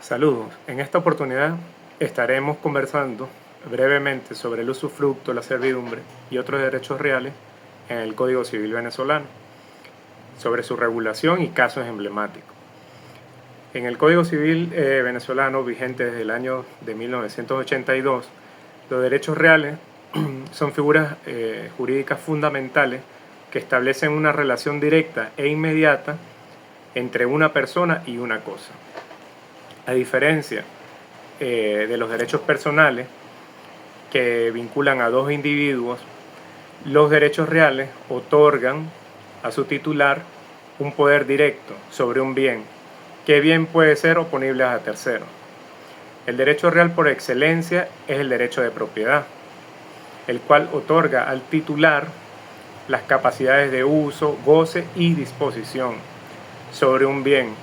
Saludos, en esta oportunidad estaremos conversando brevemente sobre el usufructo, la servidumbre y otros derechos reales en el Código Civil venezolano, sobre su regulación y casos emblemáticos. En el Código Civil venezolano, vigente desde el año de 1982, los derechos reales son figuras jurídicas fundamentales que establecen una relación directa e inmediata entre una persona y una cosa. A diferencia de los derechos personales que vinculan a dos individuos, los derechos reales otorgan a su titular un poder directo sobre un bien, que bien puede ser oponible a terceros. El derecho real por excelencia es el derecho de propiedad, el cual otorga al titular las capacidades de uso, goce y disposición sobre un bien,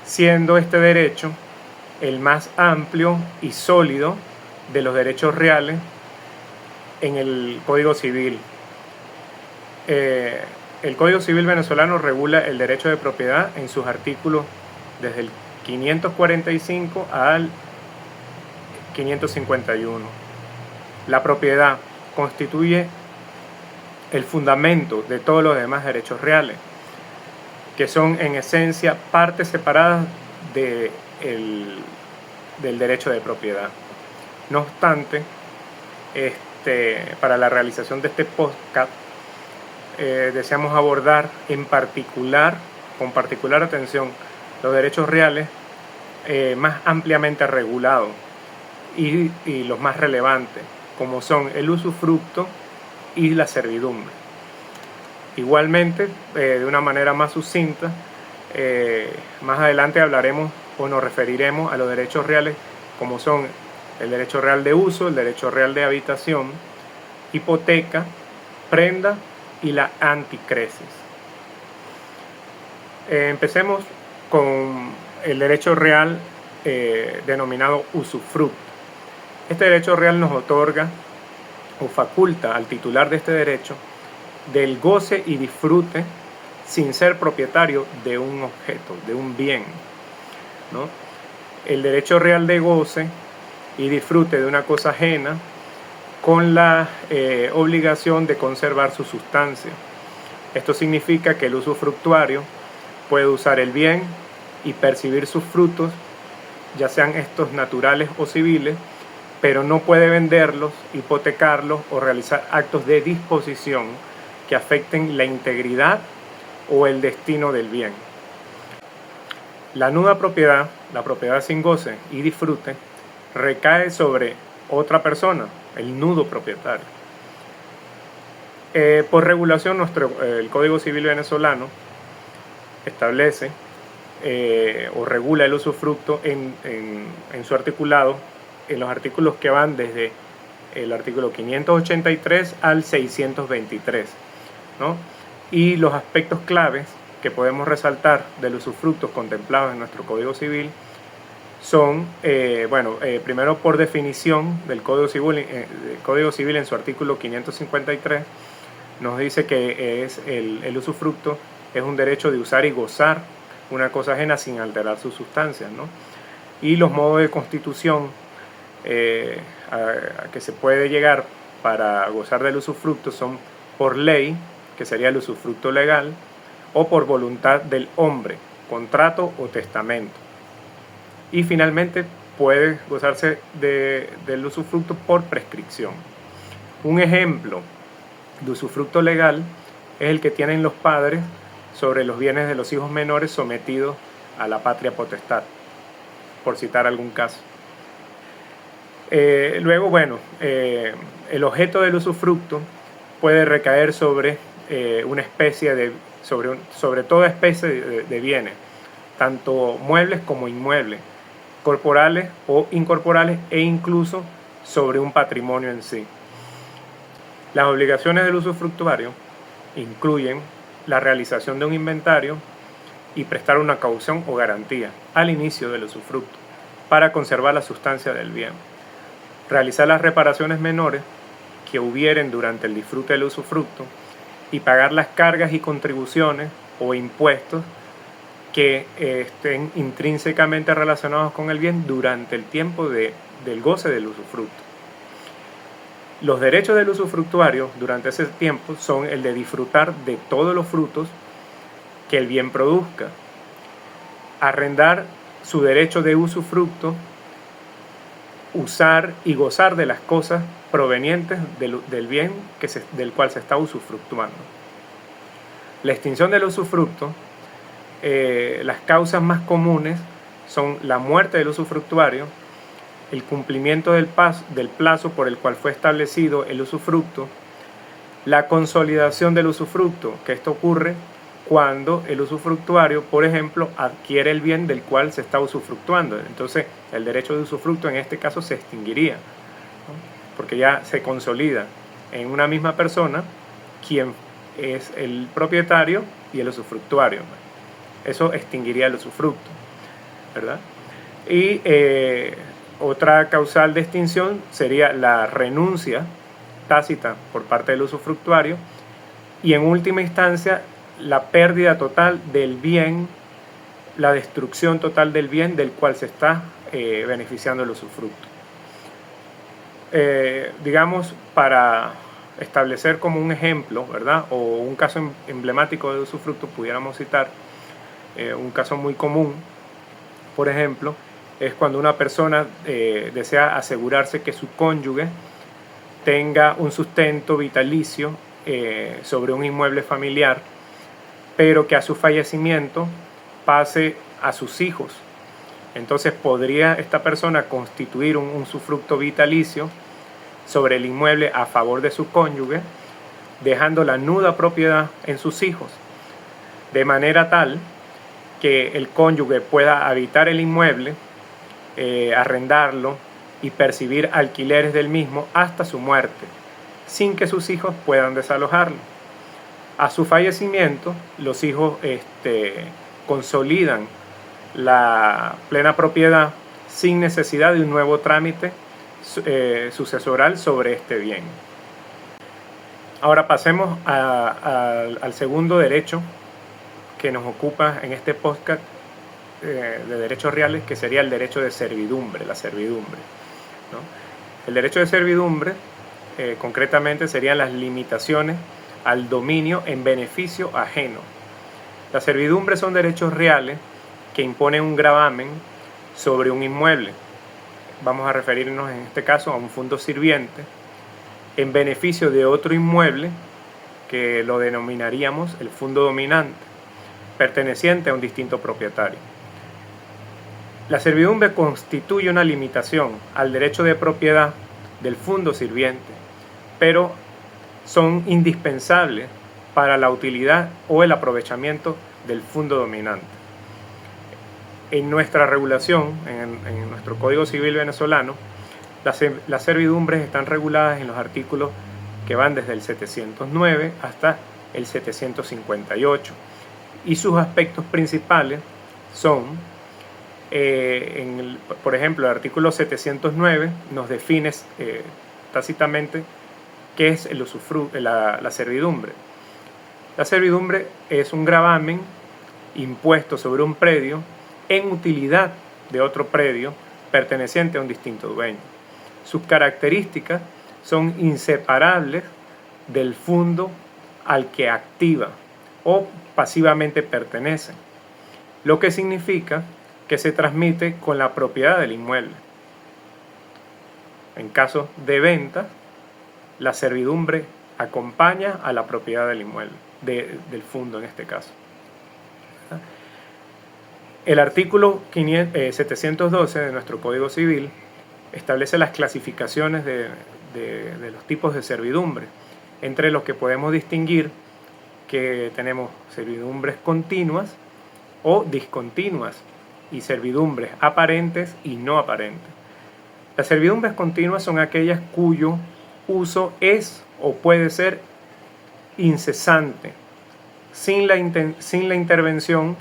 siendo este derecho el más amplio y sólido de los derechos reales en el Código Civil. El Código Civil venezolano regula el derecho de propiedad en sus artículos desde el 545 al 551. La propiedad constituye el fundamento de todos los demás derechos reales, que son en esencia partes separadas del derecho de propiedad. No obstante, para la realización de este podcast, deseamos abordar con particular atención, los derechos reales más ampliamente regulados y los más relevantes, como son el usufructo y la servidumbre. Igualmente, de una manera más sucinta, más adelante hablaremos o nos referiremos a los derechos reales como son el derecho real de uso, el derecho real de habitación, hipoteca, prenda y la anticresis. Empecemos con el derecho real denominado usufructo. Este derecho real nos otorga o faculta al titular de este derecho del goce y disfrute sin ser propietario de un objeto, de un bien, ¿no? El derecho real de goce y disfrute de una cosa ajena con la obligación de conservar su sustancia. Esto significa que el usufructuario puede usar el bien y percibir sus frutos, ya sean estos naturales o civiles, pero no puede venderlos, hipotecarlos o realizar actos de disposición que afecten la integridad o el destino del bien. La nuda propiedad, la propiedad sin goce y disfrute, recae sobre otra persona, el nudo propietario. Por regulación, el Código Civil venezolano establece o regula el usufructo en su articulado, en los artículos que van desde el artículo 583 al 623, ¿no? Y los aspectos claves que podemos resaltar del usufructo contemplados en nuestro Código Civil son, primero por definición del Código Civil en su artículo 553, nos dice que el usufructo es un derecho de usar y gozar una cosa ajena sin alterar sus sustancias, ¿no? Y los modos de constitución a que se puede llegar para gozar del usufructo son por ley, que sería el usufructo legal, o por voluntad del hombre, contrato o testamento. Y finalmente puede gozarse del usufructo por prescripción. Un ejemplo de usufructo legal es el que tienen los padres sobre los bienes de los hijos menores sometidos a la patria potestad, por citar algún caso. Luego, el objeto del usufructo puede recaer sobre una especie sobre toda especie de bienes, tanto muebles como inmuebles, corporales o incorporales, e incluso sobre un patrimonio en sí. Las obligaciones del usufructuario incluyen la realización de un inventario y prestar una caución o garantía al inicio del usufructo para conservar la sustancia del bien, realizar las reparaciones menores que hubieren durante el disfrute del usufructo y pagar las cargas y contribuciones o impuestos que estén intrínsecamente relacionados con el bien durante el tiempo del goce del usufructo. Los derechos del usufructuario durante ese tiempo son el de disfrutar de todos los frutos que el bien produzca, arrendar su derecho de usufructo, usar y gozar de las cosas provenientes del bien del cual se está usufructuando. La extinción del usufructo, las causas más comunes son la muerte del usufructuario, el cumplimiento del plazo por el cual fue establecido el usufructo, la consolidación del usufructo, que esto ocurre cuando el usufructuario, por ejemplo, adquiere el bien del cual se está usufructuando. Entonces, el derecho de usufructo en este caso se extinguiría, ¿no? Porque ya se consolida en una misma persona quien es el propietario y el usufructuario. Eso extinguiría el usufructo, ¿verdad? Y otra causal de extinción sería la renuncia tácita por parte del usufructuario y en última instancia la pérdida total del bien, la destrucción total del bien del cual se está beneficiando el usufructo. Digamos, para establecer como un ejemplo, ¿verdad? O un caso emblemático de usufructo, pudiéramos citar un caso muy común, por ejemplo, es cuando una persona desea asegurarse que su cónyuge tenga un sustento vitalicio sobre un inmueble familiar, pero que a su fallecimiento pase a sus hijos. Entonces podría esta persona constituir un usufructo vitalicio sobre el inmueble a favor de su cónyuge, dejando la nuda propiedad en sus hijos, de manera tal que el cónyuge pueda habitar el inmueble, arrendarlo y percibir alquileres del mismo hasta su muerte, sin que sus hijos puedan desalojarlo. A su fallecimiento, los hijos consolidan la plena propiedad sin necesidad de un nuevo trámite sucesoral sobre este bien. Ahora pasemos al segundo derecho que nos ocupa en este podcast de derechos reales, que sería el derecho de servidumbre, la servidumbre, ¿no? El derecho de servidumbre concretamente serían las limitaciones al dominio en beneficio ajeno. Las servidumbres son derechos reales que imponen un gravamen sobre un inmueble. Vamos a referirnos en este caso a un fondo sirviente en beneficio de otro inmueble que lo denominaríamos el fondo dominante, perteneciente a un distinto propietario. La servidumbre constituye una limitación al derecho de propiedad del fondo sirviente, pero son indispensables para la utilidad o el aprovechamiento del fondo dominante. En nuestra regulación, en nuestro Código Civil venezolano, las servidumbres están reguladas en los artículos que van desde el 709 hasta el 758, y sus aspectos principales son, por ejemplo, el artículo 709 nos define tácitamente qué es la servidumbre. La servidumbre es un gravamen impuesto sobre un predio en utilidad de otro predio perteneciente a un distinto dueño. Sus características son inseparables del fondo al que activa o pasivamente pertenece, lo que significa que se transmite con la propiedad del inmueble. En caso de venta, la servidumbre acompaña a la propiedad del inmueble, del fondo en este caso. El artículo 712 de nuestro Código Civil establece las clasificaciones de los tipos de servidumbre, entre los que podemos distinguir que tenemos servidumbres continuas o discontinuas y servidumbres aparentes y no aparentes. Las servidumbres continuas son aquellas cuyo uso es o puede ser incesante, sin la intervención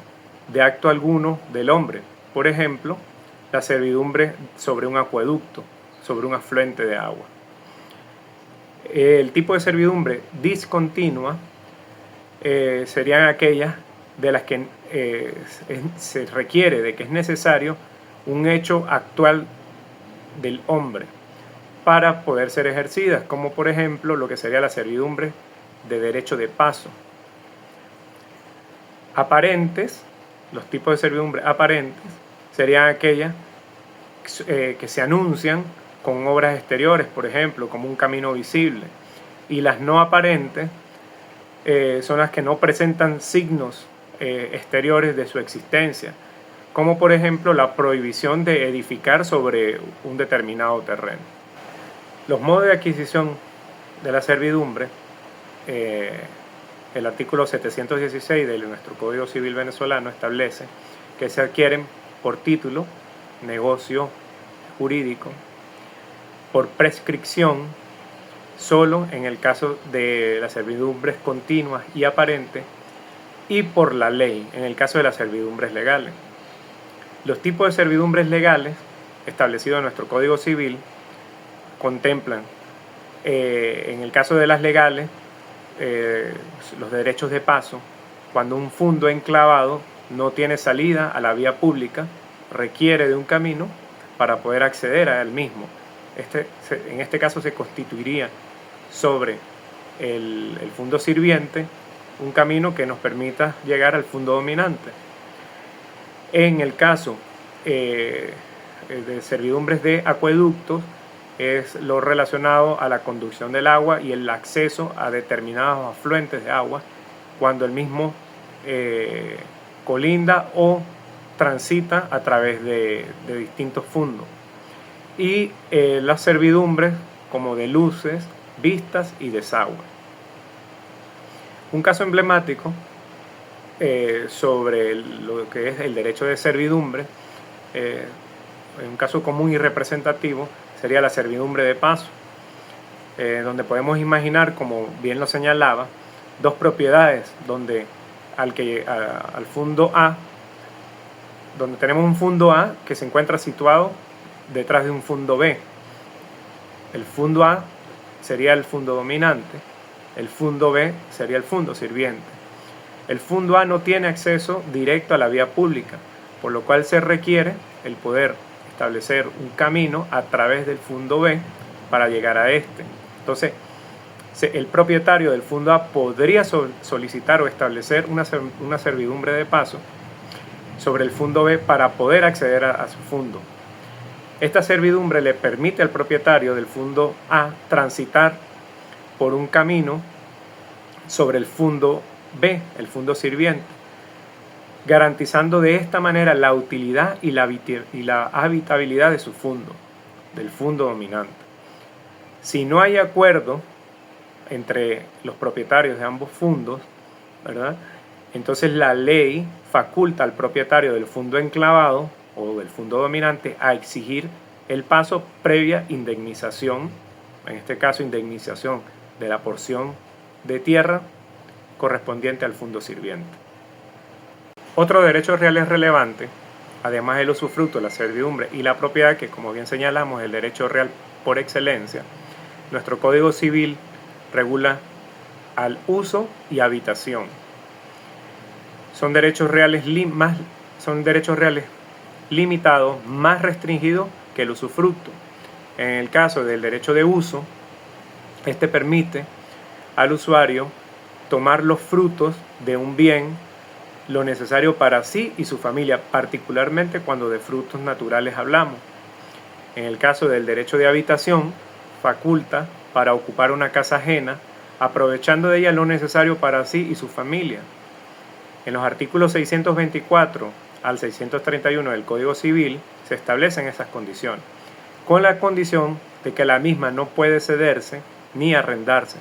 de acto alguno del hombre. Por ejemplo, la servidumbre sobre un acueducto, sobre un afluente de agua. El tipo de servidumbre discontinua serían aquellas de las que se requiere, de que es necesario un hecho actual del hombre para poder ser ejercidas, como por ejemplo lo que sería la servidumbre de derecho de paso. Aparentes, los tipos de servidumbre aparentes serían aquellas que se anuncian con obras exteriores, por ejemplo, como un camino visible, y las no aparentes son las que no presentan signos exteriores de su existencia, como por ejemplo la prohibición de edificar sobre un determinado terreno. Los modos de adquisición de la servidumbre, el artículo 716 de nuestro Código Civil venezolano establece que se adquieren por título, negocio jurídico, por prescripción, solo en el caso de las servidumbres continuas y aparentes, y por la ley, en el caso de las servidumbres legales. Los tipos de servidumbres legales establecidos en nuestro Código Civil contemplan, en el caso de las legales, los derechos de paso, cuando un fundo enclavado no tiene salida a la vía pública, requiere de un camino para poder acceder a él mismo. En este caso se constituiría sobre el fundo sirviente un camino que nos permita llegar al fundo dominante. En el caso de servidumbres de acueductos, es lo relacionado a la conducción del agua y el acceso a determinados afluentes de agua cuando el mismo colinda o transita a través de distintos fundos. Y las servidumbres como de luces, vistas y desagüe. Un caso emblemático sobre lo que es el derecho de servidumbre, un caso común y representativo, sería la servidumbre de paso, donde podemos imaginar, como bien lo señalaba, dos propiedades donde al fondo A, donde tenemos un fondo A que se encuentra situado detrás de un fondo B. El fondo A sería el fondo dominante, el fondo B sería el fondo sirviente. El fondo A no tiene acceso directo a la vía pública, por lo cual se requiere el poder establecer un camino a través del fondo B para llegar a este. Entonces, el propietario del fondo A podría solicitar o establecer una servidumbre de paso sobre el fondo B para poder acceder a su fondo. Esta servidumbre le permite al propietario del fondo A transitar por un camino sobre el fondo B, el fondo sirviente, garantizando de esta manera la utilidad y la habitabilidad de su fondo, del fondo dominante. Si no hay acuerdo entre los propietarios de ambos fondos, ¿verdad?, entonces la ley faculta al propietario del fondo enclavado o del fondo dominante a exigir el paso previa indemnización, en este caso indemnización de la porción de tierra correspondiente al fondo sirviente. Otro derecho real es relevante, además del usufructo, la servidumbre y la propiedad, que como bien señalamos es el derecho real por excelencia. Nuestro Código Civil regula al uso y habitación. Son derechos reales limitados, más restringidos que el usufructo. En el caso del derecho de uso, este permite al usuario tomar los frutos de un bien, lo necesario para sí y su familia, particularmente cuando de frutos naturales hablamos. En el caso del derecho de habitación, faculta para ocupar una casa ajena, aprovechando de ella lo necesario para sí y su familia. En los artículos 624 al 631 del Código Civil se establecen esas condiciones, con la condición de que la misma no puede cederse ni arrendarse,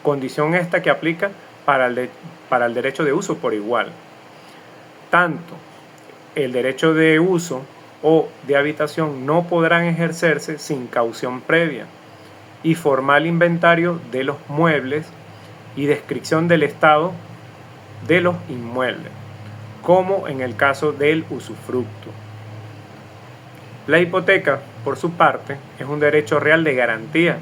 condición esta que aplica para el derecho de uso por igual. Tanto el derecho de uso o de habitación no podrán ejercerse sin caución previa y formal inventario de los muebles y descripción del estado de los inmuebles, como en el caso del usufructo. La hipoteca, por su parte, es un derecho real de garantía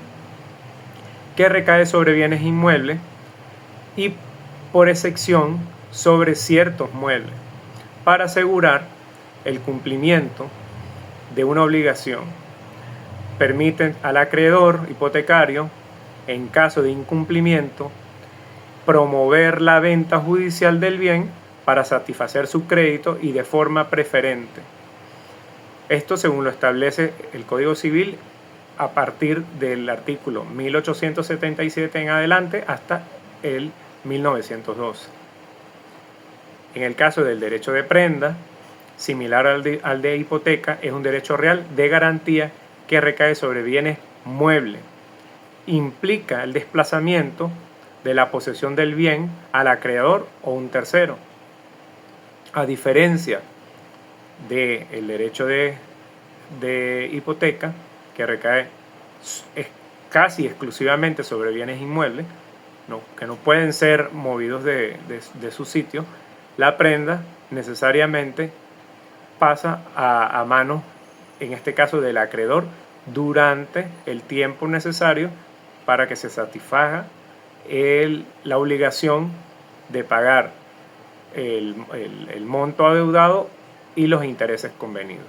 que recae sobre bienes inmuebles y, por excepción, sobre ciertos muebles para asegurar el cumplimiento de una obligación. Permiten al acreedor hipotecario, en caso de incumplimiento, promover la venta judicial del bien para satisfacer su crédito y de forma preferente. Esto según lo establece el Código Civil a partir del artículo 1877 en adelante hasta el 1912. En el caso del derecho de prenda, similar al de hipoteca, es un derecho real de garantía que recae sobre bienes muebles. Implica el desplazamiento de la posesión del bien al acreedor o un tercero. A diferencia del derecho de hipoteca, que recae casi exclusivamente sobre bienes inmuebles, que no pueden ser movidos de su sitio, la prenda necesariamente pasa a manos, en este caso del acreedor, durante el tiempo necesario para que se satisfaga la obligación de pagar el monto adeudado y los intereses convenidos.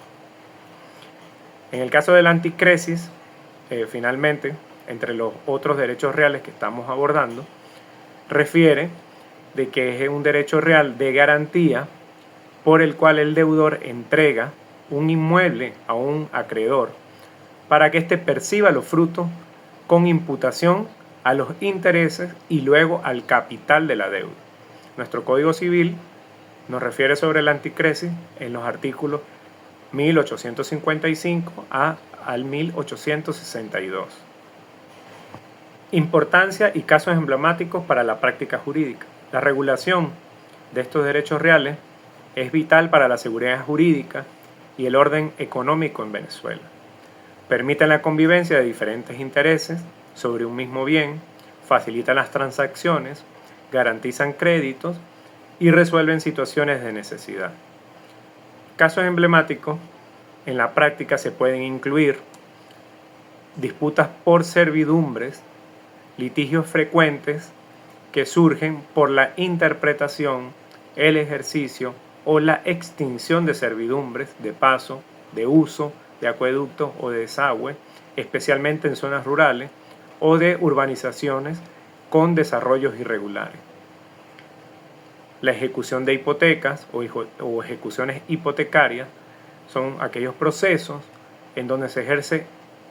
En el caso del anticresis, finalmente, entre los otros derechos reales que estamos abordando, refiere de que es un derecho real de garantía por el cual el deudor entrega un inmueble a un acreedor para que éste perciba los frutos con imputación a los intereses y luego al capital de la deuda. Nuestro Código Civil nos refiere sobre el anticresis en los artículos 1855 al 1862. Importancia y casos emblemáticos para la práctica jurídica. La regulación de estos derechos reales es vital para la seguridad jurídica y el orden económico en Venezuela. Permiten la convivencia de diferentes intereses sobre un mismo bien, facilitan las transacciones, garantizan créditos y resuelven situaciones de necesidad. Casos emblemáticos en la práctica se pueden incluir disputas por servidumbres, litigios frecuentes que surgen por la interpretación, el ejercicio o la extinción de servidumbres de paso, de uso, de acueductos o de desagüe, especialmente en zonas rurales, o de urbanizaciones con desarrollos irregulares. La ejecución de hipotecas o ejecuciones hipotecarias son aquellos procesos en donde se ejerce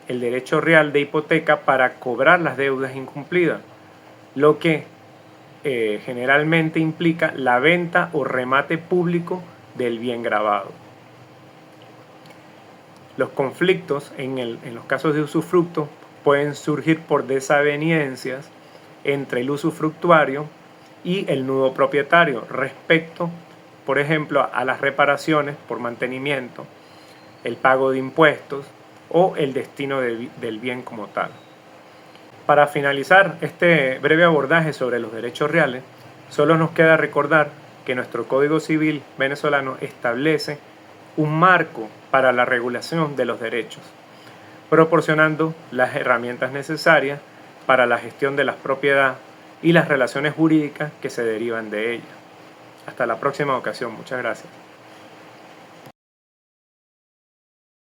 el derecho real de hipoteca para cobrar las deudas incumplidas, lo que generalmente implica la venta o remate público del bien gravado. Los conflictos en los casos de usufructo pueden surgir por desavenencias entre el usufructuario y el nudo propietario respecto, por ejemplo, a las reparaciones por mantenimiento, el pago de impuestos o el destino del bien como tal. Para finalizar este breve abordaje sobre los derechos reales, solo nos queda recordar que nuestro Código Civil venezolano establece un marco para la regulación de los derechos, proporcionando las herramientas necesarias para la gestión de la propiedad y las relaciones jurídicas que se derivan de ella. Hasta la próxima ocasión. Muchas gracias.